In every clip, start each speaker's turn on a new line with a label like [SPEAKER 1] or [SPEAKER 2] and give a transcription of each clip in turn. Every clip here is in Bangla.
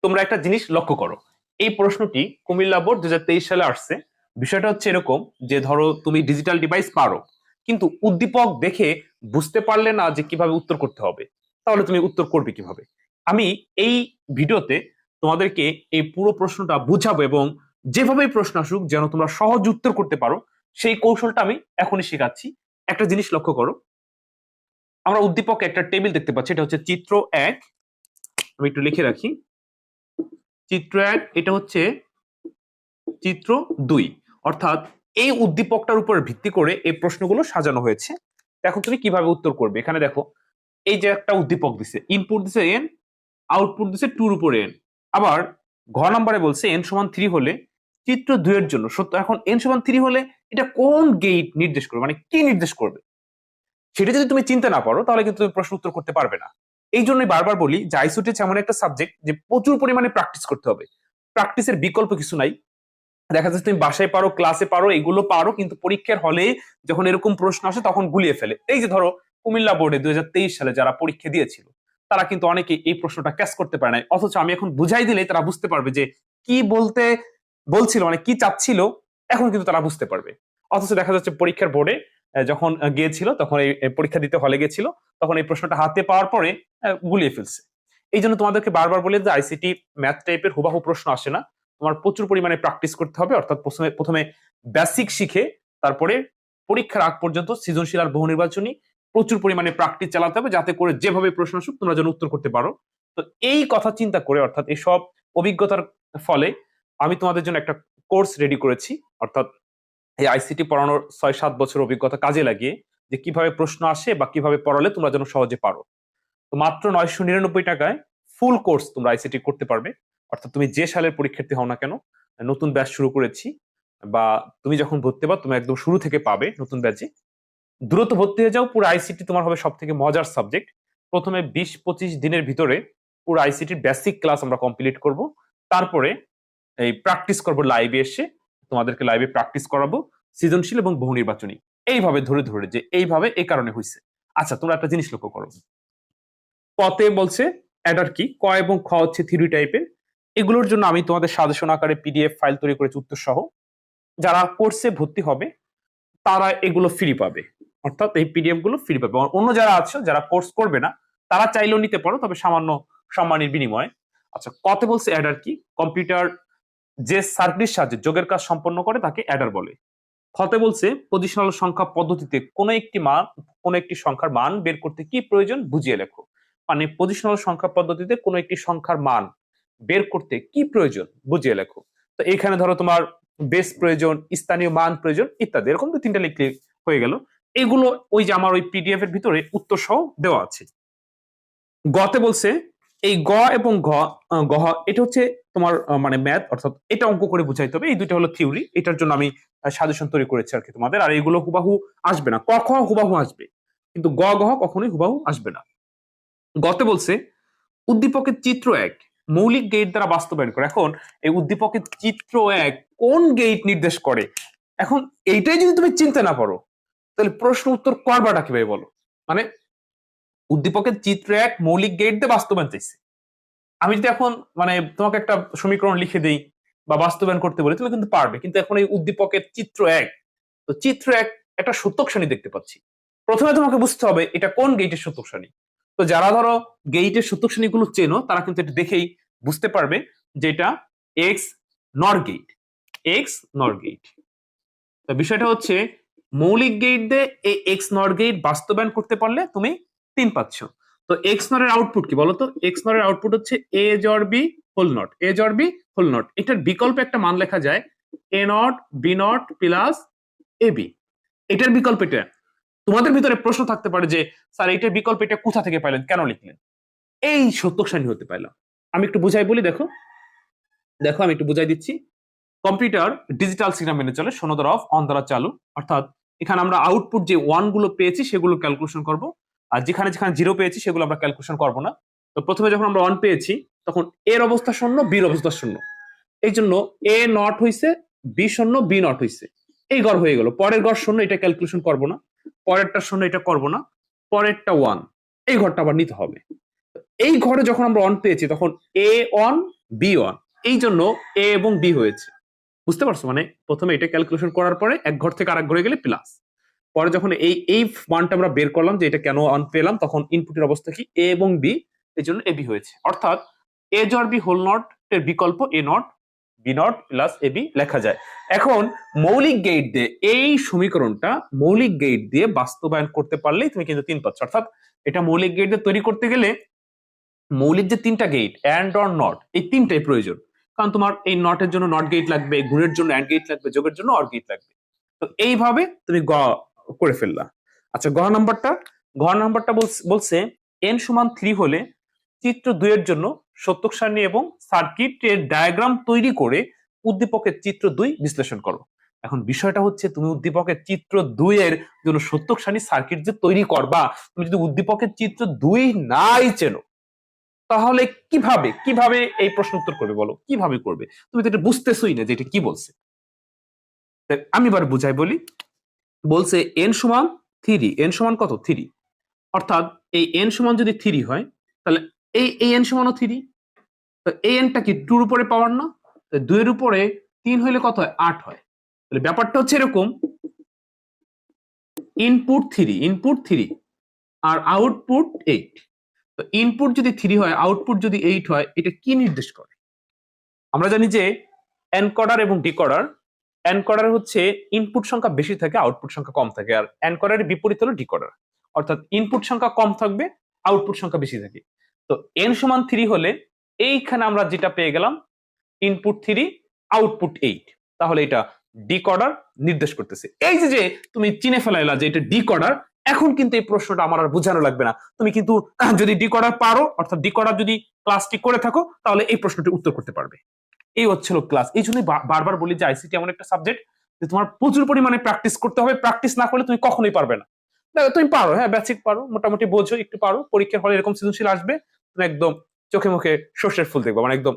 [SPEAKER 1] তোমরা একটা জিনিস লক্ষ্য করো, এই প্রশ্নটি কুমিল্লা বোর্ড 2023 সালে আসছে। বিষয়টা হচ্ছে এরকম যে ধরো তুমি ডিজিটাল ডিভাইস পারো, কিন্তু উদ্দীপক দেখে বুঝতে পারলে না যে কিভাবে উত্তর করতে হবে, তাহলে তুমি উত্তর করবে কিভাবে? আমি এই ভিডিওতে তোমাদেরকে এই পুরো প্রশ্নটা বুঝাবো এবং যেভাবে প্রশ্ন আসুক যেন তোমরা সহজ উত্তর করতে পারো, সেই কৌশলটা আমি এখনই শেখাচ্ছি। একটা জিনিস লক্ষ্য করো, আমরা উদ্দীপকে একটা টেবিল দেখতে পাচ্ছি, এটা হচ্ছে চিত্র 1। আমি একটু লিখে রাখি, চিত্র 1 এটা হচ্ছে চিত্র 2। অর্থাৎ এই উদ্দীপকটার উপর ভিত্তি করে এই প্রশ্নগুলো সাজানো হয়েছে। এখন তুমি কিভাবে উত্তর করবে? এখানে দেখো, এই যে একটা উদ্দীপক দিছে, ইনপুট দিছে n, আউটপুট দিছে 2 এর উপর n। আবার ঘ নম্বরে বলছে n সমান 3 হলে চিত্র 2 এর জন্য সত্য। এখন n সমান 3 হলে এটা কোন গেট নির্দেশ করবে, মানে কি নির্দেশ করবে, সেটা যদি তুমি চিন্তা না পারো তাহলে কিন্তু তুমি প্রশ্ন উত্তর করতে পারবে না। এই জন্যই বারবার বলি যে আইসিটি এমন একটা সাবজেক্ট যে প্রচুর পরিমাণে প্র্যাকটিস করতে হবে। প্র্যাকটিসের বিকল্প কিছু নাই। দেখা যাচ্ছে তুমি বাসায় পারো, ক্লাসে পারো, এগুলো পারো, কিন্তু পরীক্ষার হলে যখন এরকম প্রশ্ন আসে তখন গুলিয়ে ফেলে। এই যে ধরো কুমিল্লা বোর্ডে 2023 সালে যারা পরীক্ষা দিয়েছিল, তারা কিন্তু অনেকে এই প্রশ্নটা ক্যাচ করতে পারে নাই, অথচ আমি এখন বুঝাই দিলে তারা বুঝতে পারবে যে কি বলতে বলছিল, মানে কি চাচ্ছিল, এখন কিন্তু তারা বুঝতে পারবে। অথচ দেখা যাচ্ছে পরীক্ষার বোর্ডে যখন গিয়েছিল, তখন এই পরীক্ষা দিতে হলে গেছিল, তখন এই প্রশ্নটা হাতে পাওয়ার পরে গুলিয়ে ফেলছে। এই জন্য তোমাদেরকে বারবার বলে যে আইসিটি ম্যাথ টাইপের হুবাহু প্রশ্ন আসে না, তোমার প্রচুর পরিমাণে প্র্যাকটিস করতে হবে। অর্থাৎ প্রথমে বেসিক শিখে তারপরে পরীক্ষার আগ পর্যন্ত সৃজনশীল আর বহু নির্বাচনী প্রচুর পরিমাণে প্র্যাকটিস চালাতে হবে, যাতে করে যেভাবে প্রশ্ন আসুক তোমরা যেন উত্তর করতে পারো। তো এই কথা চিন্তা করে, অর্থাৎ এই সব অভিজ্ঞতার ফলে আমি তোমাদের জন্য একটা কোর্স রেডি করেছি। অর্থাৎ এই আইসিটি পড়ানোর 6-7 বছর অভিজ্ঞতা কাজে লাগিয়ে যে কিভাবে প্রশ্ন আসে বা কিভাবে পড়ালে তোমরা যেন সহজে পারো। তো মাত্র 999 টাকায় ফুল কোর্স তোমরা আইসিটি করতে পারবে। অর্থাৎ তুমি যে সালের পরীক্ষার্থী হও না কেন, নতুন ব্যাচ শুরু করেছি, বা তুমি যখন ভর্তি পাও তুমি একদম শুরু থেকে পাবে নতুন ব্যাচে। দ্রুত ভর্তি হয়ে যাও, পুরো আইসিটি তোমার হবে সব থেকে মজার সাবজেক্ট। প্রথমে 20-25 দিনের ভিতরে পুরো আইসিটির বেসিক ক্লাস আমরা কমপ্লিট করব। তারপরে এই প্র্যাকটিস করব লাইভে এসে, তোমাদেরকে লাইভে প্র্যাকটিস করাবো সৃজনশীল এবং বহু নির্বাচনী, এইভাবে ধরে ধরে যে এইভাবে এই কারণে হয়েছে। আচ্ছা, তোমরা একটা জিনিস লক্ষ্য করো, কতে বলছে অ্যাডার কি, ক এবং খ হচ্ছে থিওরি টাইপের। এগুলোর জন্য আমি তোমাদের সাজেশন আকারে পিডিএফ ফাইল তৈরি করেছি উত্তর সহ। যারা কোর্সে ভর্তি হবে তারা এগুলো ফ্রি পাবে, অর্থাৎ এই পিডিএফ গুলো ফ্রি পাবে। অন্য যারা আছো যারা কোর্স করবে না, তারা চাইলেও নিতে পারো, তবে সামান্য সম্মানের বিনিময়ে। আচ্ছা, কতে বলছে অ্যাডার কি, কম্পিউটার যে সার্কিটের সাহায্যে যোগের কাজ সম্পন্ন করে তাকে অ্যাডার বলে। খতে বলছে পজিশনাল সংখ্যা পদ্ধতিতে কোনো একটি সংখ্যার মান বের করতে কি প্রয়োজন বুঝিয়ে লেখো। মানে পজিশনাল সংখ্যা পদ্ধতিতে কোনো একটি সংখ্যার মান বের করতে কি প্রয়োজন বুঝিয়ে লেখো। তো এখানে ধরো তোমার বেস প্রয়োজন, স্থানীয় মান প্রয়োজন ইত্যাদি, এরকম 2-3টা লিখলে হয়ে গেল। এগুলো ওই যে আমার ওই পিডিএফ এর ভিতরে উত্তর সহ দেওয়া আছে। গতে বলছে এই গ এবং গহ, এটা হচ্ছে তোমার মানে ম্যাথ, অর্থাৎ এটা অঙ্ক করে বুঝাইতে হবে। এই দুইটা হলো থিওরি, এটার জন্য আমি সাজেশন তৈরি করেছি আর কি তোমাদের। আর এগুলো হুবাহু আসবে না, ক খ হুবাহু আসবে, কিন্তু গ গহ কখনোই হুবাহু আসবে না। গতে বলছে উদ্দীপকের চিত্র 1 মৌলিক গেট দ্বারা বাস্তবায়ন করে। এখন এই উদ্দীপকের চিত্র 1 কোন গেট নির্দেশ করে, এখন এইটাই যদি তুমি চিন্তা না পারো তাহলে প্রশ্ন উত্তর করবাটা কিভাবে বলো? মানে উদ্দীপকের চিত্র 1 মৌলিক গেট দিয়ে বাস্তবায়ন চাইছে। আমি যদি এখন মানে তোমাকে একটা সমীকরণ লিখে দিই বা বাস্তবায়ন করতে বলি, তুমি কিন্তু পারবে, কিন্তু এখন এই উদ্দীপকের চিত্র 1, তো চিত্র 1 একটা সূত্রক সারণী দেখতে পাচ্ছি। প্রথমে তোমাকে বুঝতে হবে এটা কোন গেটের সূত্রক সারণী। তো যারা ধরো গেটের সূত্রক সারণী গুলো চেনো, তারা কিন্তু এটা দেখেই বুঝতে পারবে যে এটা এক্স নর গেট, এক্স নর গেট। তো বিষয়টা হচ্ছে মৌলিক গেট দিয়ে এই এক্স নর গেট বাস্তবায়ন করতে পারলে তুমি 3 পাচ্ছ। তো এক্স নর এর আউটপুট কি বলতো? এক্স নর এর আউটপুট হচ্ছে এ জর বি হোল নট, এ জর বি হোল নট। এটার বিকল্পে একটা মান লেখা যায় A not B not plus A B. এটার বিকল্প এটা। তোমাদের ভিতরে প্রশ্ন থাকতে পারে যে স্যার এটার বিকল্প এটা কোথা থেকে পাইলেন, কেন লিখলেন? এই সত্যক সারণী হতে পাইলাম। আমি একটু বুঝাই বলি, দেখো দেখো আমি একটু বুঝাই দিচ্ছি। কম্পিউটার ডিজিটাল সিগন্যাল মেনে চলে, শূন্য দ্বারা অফ, অন দ্বারা চালু। অর্থাৎ এখানে আমরা আউটপুট যে 1 গুলো পেয়েছি সেগুলো ক্যালকুলেশন করব, আর যেখানে যেখানে 0 পেয়েছি সেগুলো আমরা ক্যালকুলেশন করব না। তো প্রথমে যখন আমরা 1 পেয়েছি তখন এর অবস্থা শূন্য, বির অবস্থা শূন্য, এই জন্য এ নট হইছে, বি শূন্য, বি নট হইছে, এই গড় হয়ে গেল। পরের গড় শূন্য, এটা ক্যালকুলেশন করব না। পরেরটা শূন্য, এটা করব না। পরেরটা 1, এই ঘরটা আবার নিতে হবে। এই ঘরে যখন আমরা 1 পেয়েছি তখন এ 1 B1, এই জন্য এ এবং বি হয়েছে। বুঝতে পারছো? মানে প্রথমে এটা ক্যালকুলেশন করার পরে এক ঘর থেকে আরেক ঘরে গেলে প্লাস, পরে যখন এই মানটা আমরা বের করলাম যে এটা কেন অন পেলাম, তখন ইনপুটের অবস্থা কি এ এবং বি, এই জন্য এ বি হয়েছে। অর্থাৎ এ জর বি হোল নট এর বিকল্প A not B not plus A B লেখা যায়। এখন মৌলিক গেট দিয়ে এই সমীকরণটা মৌলিক গেট দিয়ে বাস্তবায়ন করতে পারলেই তুমি কিন্তু 3 পাচ্ছ। অর্থাৎ এটা মৌলিক গেট দিয়ে তৈরি করতে গেলে মৌলিক যে 3টা গেট অ্যান্ড অর নট, এই 3টাই প্রয়োজন। কারণ তোমার এই নটের জন্য নট গেট লাগবে, গুণের জন্য অ্যান্ড গেট লাগবে, যোগের জন্য অর গেট লাগবে। তো এইভাবে তুমি গ করে ফেললা। আচ্ছা, ঘ নাম্বারটা বলছে n সমান 3 হলে চিত্র 2 এর জন্য সত্যক সারণী এবং সার্কিটের ডায়াগ্রাম তৈরি করে উদ্দীপকের চিত্র 2 বিশ্লেষণ করো। এখন বিষয়টা হচ্ছে তুমি উদ্দীপকের চিত্র 2 এর জন্য সত্যক সারণী সার্কিট যে তৈরি করবা, তুমি যদি উদ্দীপকের চিত্র 2 নাই চেনো, তাহলে কিভাবে কিভাবে এই প্রশ্ন উত্তর করবে বলো? কিভাবে করবে? তুমি তো এটা বুঝতেছই না যে এটা কি বলছে। আমি এবার বুঝাই বলি। বলছে n সমান 3, n সমান কত? 3। অর্থাৎ এই n সমান যদি 3 হয়, তাহলে এই n সমানও 3। তো এই nটা কি 2 এর উপরে পাওয়ার না? 2 এর উপরে 3 হইলে কত হয়? 8 হয়। তাহলে ব্যাপারটা হচ্ছে এরকম, ইনপুট 3 আর আউটপুট 8। তো ইনপুট যদি 3 হয়, আউটপুট যদি 8 হয়, এটা কি নির্দেশ করে? আমরা জানি যে এনকোডার এবং ডিকোডার, এনকোডার হচ্ছে ইনপুট সংখ্যা বেশি থাকে, আউটপুট সংখ্যা কম থাকে, আর এনকোডারের বিপরীত হলো ডিকোডার। অর্থাৎ ইনপুট সংখ্যা কম থাকবে, আউটপুট সংখ্যা বেশি থাকে। তো n সমান 3 হলে এইখানে আমরা যেটা পেয়ে গেলাম ইনপুট 3 আউটপুট 8, তাহলে এটা ডিকোডার নির্দেশ করতেছে। এই যে তুমি চিনে ফেলাইলা যে এটা ডিকোডার, এখন কিন্তু এই প্রশ্নটা আমার আর বোঝানো লাগবে না। তুমি কিন্তু যদি ডিকোডার পারো, অর্থাৎ ডিকোডার যদি ক্লাসটি করে থাকো, তাহলে এই প্রশ্নটি উত্তর করতে পারবে। এই হচ্ছিল ক্লাস। এই জন্যই বারবার বলি যে আইসিটি এমন একটা সাবজেক্ট যে তোমার প্রচুর পরিমাণে প্র্যাকটিস করতে হবে। প্র্যাকটিস না করলে তুমি কখনোই পারবে না। দেখো তুমি পারো, হ্যাঁ বেসিক পারো, মোটামুটি বোঝো, একটু পারো, পরীক্ষার হলে এরকম সৃজনশীল আসবে, তুমি একদম চোখে মুখে সর্ষের ফুল দেখবো, মানে একদম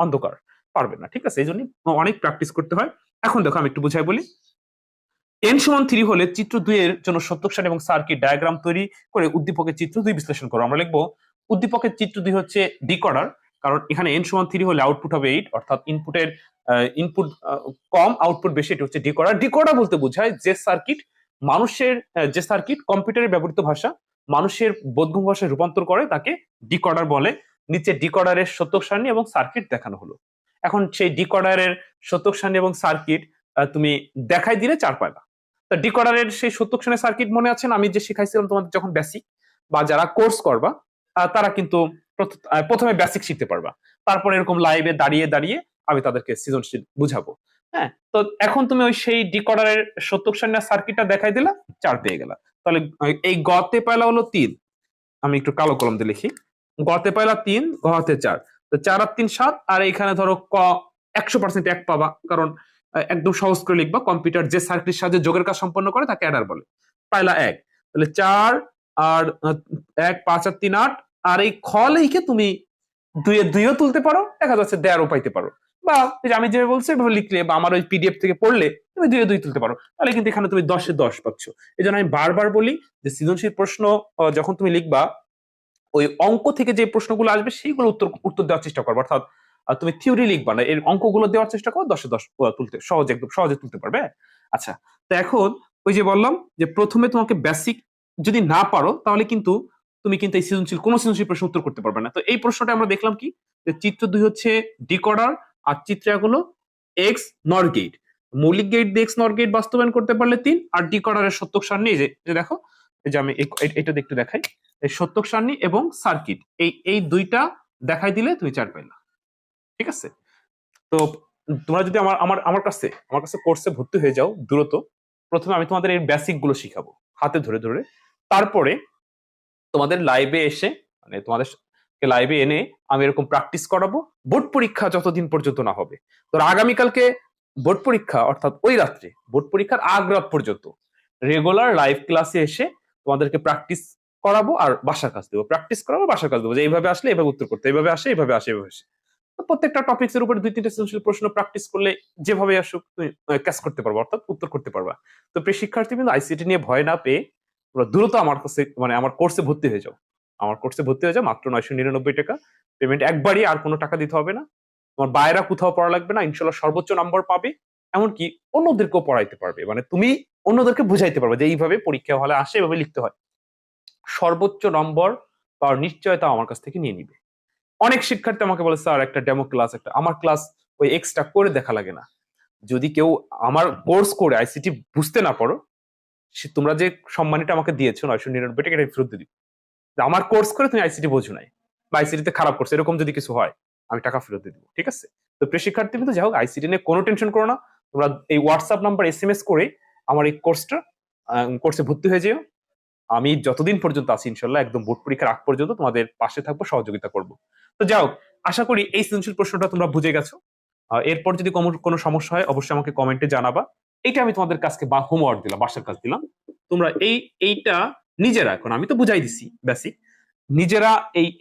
[SPEAKER 1] অন্ধকার, পারবে না। ঠিক আছে? এই জন্যই অনেক প্র্যাকটিস করতে হয়। এখন দেখো আমি একটু বুঝাই বলি। n সমান 3 হলে চিত্র 2 এর জন্য সত্যক সারণী এবং সার্কিট ডায়াগ্রাম তৈরি করে উদ্দীপকের চিত্র 2 বিশ্লেষণ করো। আমরা লিখবো উদ্দীপকের চিত্র 2 হচ্ছে ডিকোডার, কারণ এখানে n সমান 3 হলে আউটপুট হবে 8, অর্থাৎ ইনপুট কম আউটপুট বেশি, এটা হচ্ছে ডিকোডার। ডিকোডার বলতে বোঝায় যে সার্কিট কম্পিউটারে ব্যবহৃত ভাষা মানুষের বোধগম্য ভাষায় রূপান্তর করে, তাকে ডিকোডার বলে। নিচে ডিকোডারের সত্যক সারণী এবং সার্কিট দেখানো হলো। এখন সেই ডিকোডারের সত্যক সারণী এবং সার্কিট তুমি দেখাই দিলে 4 পাইবা। ডিকোডারের সেই সত্যক সারণী সার্কিট মনে আছে না? আমি যে শিখাইছিলাম তোমাদের যখন বেসিক, বা যারা কোর্স করবা তারা কিন্তু প্রথমে বেসিক শিখতে পারবা, তারপর এরকম লাইভে দাঁড়িয়ে দাঁড়িয়ে আমি তাদেরকে সৃজনশীল বুঝাবো। হ্যাঁ, তো এখন তুমি ওই সেই ডিকোডারের সত্যক সারণী সার্কিটটা দেখাই দিলা, 4 পেয়ে গেলা। তাহলে এই গতে পাইলা হলো 3, আমি একটু কালো কলম দিয়ে লিখি, গতে পাইলা 3, ঘতে 4, তো 4 আর 3 7, আর এখানে ধরো 100% 1 পাবা, কারণ একদম সহজ করে লিখবা, কম্পিউটার যে সার্কিটের সাহায্যে যোগের কাজ সম্পন্ন করে তাকে অ্যাডার বলে। পাইলা 1, তাহলে 4 আর 1 5 আর 3 8, আর এই খ লিখে তুমি 2 এর 2ও তুলতে পারো, দেখা যাচ্ছে 1.5 পাইতে পারো, বা আমি যেভাবে বলছি এভাবে লিখলে বা আমার ওই পিডিএফ থেকে পড়লে তুমি 2 এর 2 তুলতে পারো, তাহলে কিন্তু এখানে তুমি 10 এ 10 পাচ্ছ। এই জন্য আমি বারবার বলি যে সৃজনশীল প্রশ্ন যখন তুমি লিখবা, ওই অঙ্ক থেকে যে প্রশ্নগুলো আসবে সেইগুলো উত্তর দেওয়ার চেষ্টা করবে। অর্থাৎ তুমি থিওরি লিখবা না, এর অঙ্কগুলো দেওয়ার চেষ্টা করো, 10 এ 10 তুলতে সহজে, একদম সহজে তুলতে পারবে। আচ্ছা, তো এখন ওই যে বললাম যে প্রথমে তোমাকে বেসিক যদি না পারো, তাহলে কিন্তু তুমি কিন্তু এই কোনো সৃজনশীল প্রশ্ন উত্তর করতে পারবে না। তো এই প্রশ্নটা আমরা দেখলাম কি, যে চিত্র 2 হচ্ছে ডিকোডার, আর চিত্র 1 হলো এক্স নর গেট। মৌলিক গেট দিয়ে এক্স নর গেট বাস্তবায়ন করতে পারলে 3, আর ডিকোডারের সত্যক সারণী যে দেখো, এই যে আমি এটা একটু দেখাই, এই সত্যক সারণী এবং সার্কিট, এই দুইটা দেখাই দিলে তুমি 4 পাইলা। ঠিক আছে? তো তোমরা যদি আমার কাছে কোর্সে ভর্তি হয়ে যাও দ্রুত, প্রথমে আমি তোমাদের এই বেসিক গুলো শিখাবো হাতে ধরে ধরে, তারপরে তোমাদের লাইভে এসে, মানে তোমাদের লাইভে এনে আমি এরকম প্র্যাকটিস করাবো বোর্ড পরীক্ষা যতদিন পর্যন্ত না হবে। তো আগামীকালকে বোর্ড পরীক্ষা, অর্থাৎ ওই রাত্রে বোর্ড পরীক্ষার আগ রাত পর্যন্ত রেগুলার লাইভ ক্লাসে এসে তোমাদেরকে প্র্যাকটিস করাবো আর বাসার কাজ দেবো, প্র্যাকটিস করাবো, বাসার কাজ দেবো, যে এইভাবে আসলে এইভাবে উত্তর করতে, এইভাবে আসে এইভাবে আসে এইভাবে আসে। তো প্রত্যেকটা টপিক্স এর উপরে 2-3টা সৃজনশীল প্রশ্ন প্র্যাকটিস করলে যেভাবে আসুক তুমি ক্যাচ করতে পারবা, অর্থাৎ উত্তর করতে পারবা। তো প্রিয় শিক্ষার্থী কিন্তু আইসিটি নিয়ে ভয় না পেয়ে তোমরা দ্রুত আমার কাছে, মানে আমার কোর্সে ভর্তি হয়ে যাও। মাত্র 999 টাকা পেমেন্ট, একবারই, আর কোনো টাকা দিতে হবে না। তোমার বাইরা কোথাও পড়া লাগবে না, ইনশাল্লাহ সর্বোচ্চ নাম্বার পাবে, এমনকি অন্যদেরকেও পড়াইতে পারবে। মানে তুমি অন্যদেরকে বুঝাইতে পারবে যে এইভাবে পরীক্ষা হলে আসে, এভাবে লিখতে হয়। সর্বোচ্চ নম্বর পাওয়ার নিশ্চয়তা আমার কাছ থেকে নিয়ে নিবে। অনেক শিক্ষার্থী আমাকে বলে স্যার একটা ডেমো ক্লাস, আমার ক্লাস ওই এক্সট্রা করে দেখা লাগে না। যদি কেউ আমার কোর্স করে আইসিটি বুঝতে না পারো, তোমরা যে সম্মানটা আমাকে দিয়েছো 999 টাকা, এটা ফেরত দিয়ে দিবে। আমার কোর্স করে তুমি আইসিটি বোঝো নাই বা আইসিটিতে খারাপ করছো, এরকম যদি কিছু হয় আমি টাকা ফেরত দিয়ে দিবো। ঠিক আছে? তো প্রিয় শিক্ষার্থী কিন্তু যাই হোক, আইসিটি নিয়ে কোনো টেনশন করো না। তোমরা এই হোয়াটসঅ্যাপ নাম্বার এসএমএস করে আমার এই কোর্সে ভর্তি হয়ে যেও। আমি যতদিন পর্যন্ত আছি ইনশাল্লাহ একদম বোর্ড পরীক্ষার আগ পর্যন্ত তোমাদের পাশে থাকবো, সহযোগিতা করব। তো যাই হোক, আশা করি এই সৃজনশীল প্রশ্নটা তোমরা বুঝে গেছো। এরপর যদি কোনো সমস্যা হয় অবশ্যই আমাকে কমেন্টে জানাবা। এইটা আমি তোমাদের কাছকে বা হোমওয়ার্ক দিলাম, বাসার কাজ দিলাম। তোমরা এইটা নিজেরা, এখন আমি তো বুঝাই দিছি বেসিক, নিজেরা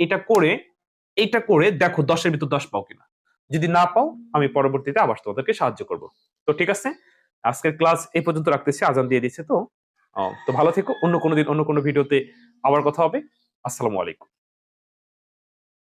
[SPEAKER 1] এইটা করে দেখো 10-এর ভিতর 10 পাও কিনা। যদি না পাও আমি পরবর্তীতে আবার তোমাদেরকে সাহায্য করব। তো ঠিক আছে, আজকের ক্লাস এই পর্যন্ত রাখতেছি, আজান দিয়ে দিচ্ছে। তো তো ভালো থেকো, অন্য কোনো দিন অন্য কোনো ভিডিওতে আবার কথা হবে। আসসালামু আলাইকুম।